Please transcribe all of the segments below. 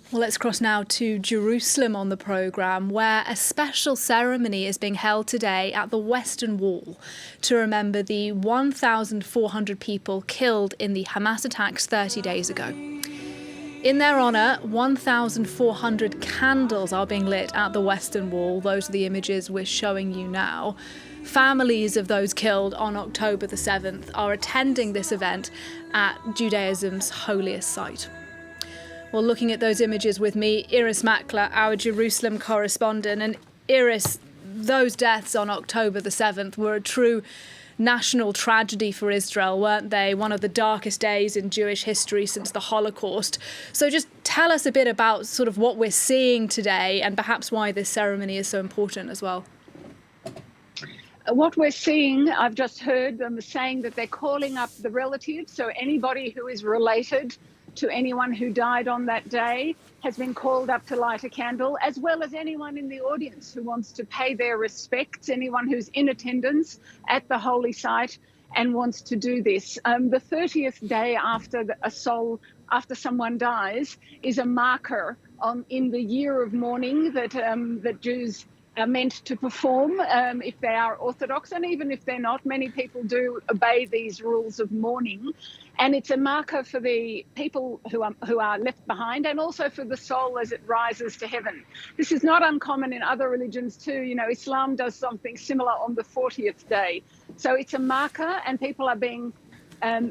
Well, let's cross now to Jerusalem on the programme, where a special ceremony is being held today at the Western Wall to remember the 1,400 people killed in the Hamas attacks 30 days ago. In their honour, 1,400 candles are being lit at the Western Wall. Those are the images we're showing you now. Families of those killed on October the 7th are attending this event at Judaism's holiest site. Well, looking at those images with me, Iris Makler, our Jerusalem correspondent. And Iris, those deaths on October the 7th were a true national tragedy for Israel, weren't they? One of the darkest days in Jewish history since the Holocaust. So just tell us a bit about sort of what we're seeing today and perhaps why this ceremony is so important as well. What we're seeing, I've just heard them saying that they're calling up the relatives, so anybody who is related to anyone who died on that day has been called up to light a candle, as well as anyone in the audience who wants to pay their respects, anyone who's in attendance at the holy site and wants to do this. The 30th day after after someone dies is a marker in the year of mourning that Jews are meant to perform if they are Orthodox, and even if they're not, many people do obey these rules of mourning. And it's a marker for the people who are left behind, and also for the soul as it rises to heaven. This is not uncommon in other religions too. You know, Islam does something similar on the 40th day. So it's a marker, and people are being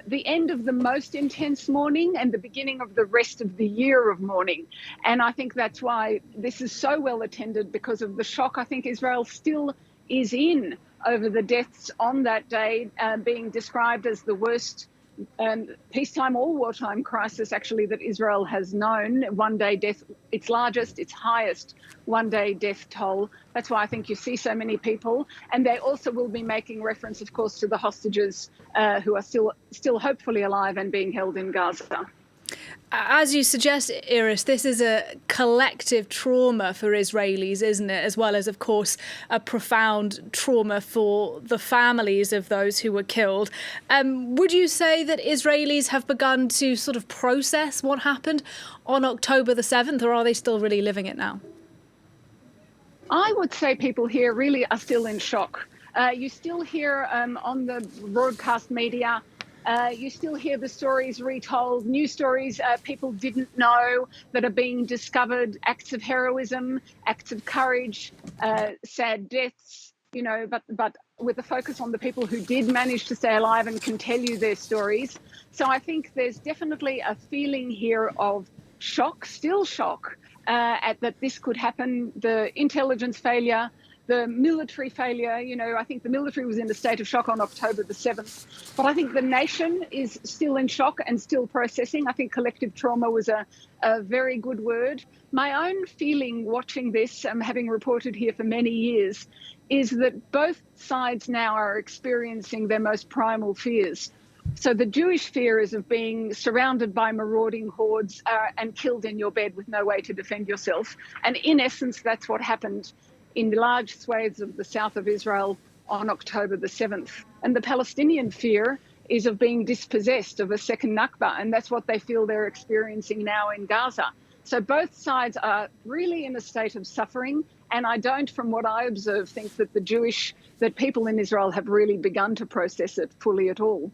the end of the most intense mourning and the beginning of the rest of the year of mourning. And I think that's why this is so well attended, because of the shock I think Israel still is in over the deaths on that day, being described as the worst peacetime or wartime crisis actually that Israel has known. One day death, its largest, its highest one day death toll. That's why I think you see so many people. And they also will be making reference, of course, to the hostages who are still hopefully alive and being held in Gaza. As you suggest, Iris, this is a collective trauma for Israelis, isn't it? As well as, of course, a profound trauma for the families of those who were killed. Would you say that Israelis have begun to sort of process what happened on October the 7th, or are they still really living it now? I would say people here really are still in shock. You still hear on the broadcast media, you still hear the stories retold, new stories people didn't know that are being discovered, acts of heroism, acts of courage, sad deaths, you know, but with a focus on the people who did manage to stay alive and can tell you their stories. So I think there's definitely a feeling here of shock, still shock, at that this could happen, the intelligence failure, the military failure. You know, I think the military was in a state of shock on October the 7th, but I think the nation is still in shock and still processing. I think collective trauma was a very good word. My own feeling watching this, having reported here for many years, is that both sides now are experiencing their most primal fears. So the Jewish fear is of being surrounded by marauding hordes and killed in your bed with no way to defend yourself. And in essence, that's what happened in large swathes of the south of Israel on October the 7th. And the Palestinian fear is of being dispossessed, of a second Nakba, and that's what they feel they're experiencing now in Gaza. So both sides are really in a state of suffering, and I don't, from what I observe, think that that people in Israel have really begun to process it fully at all.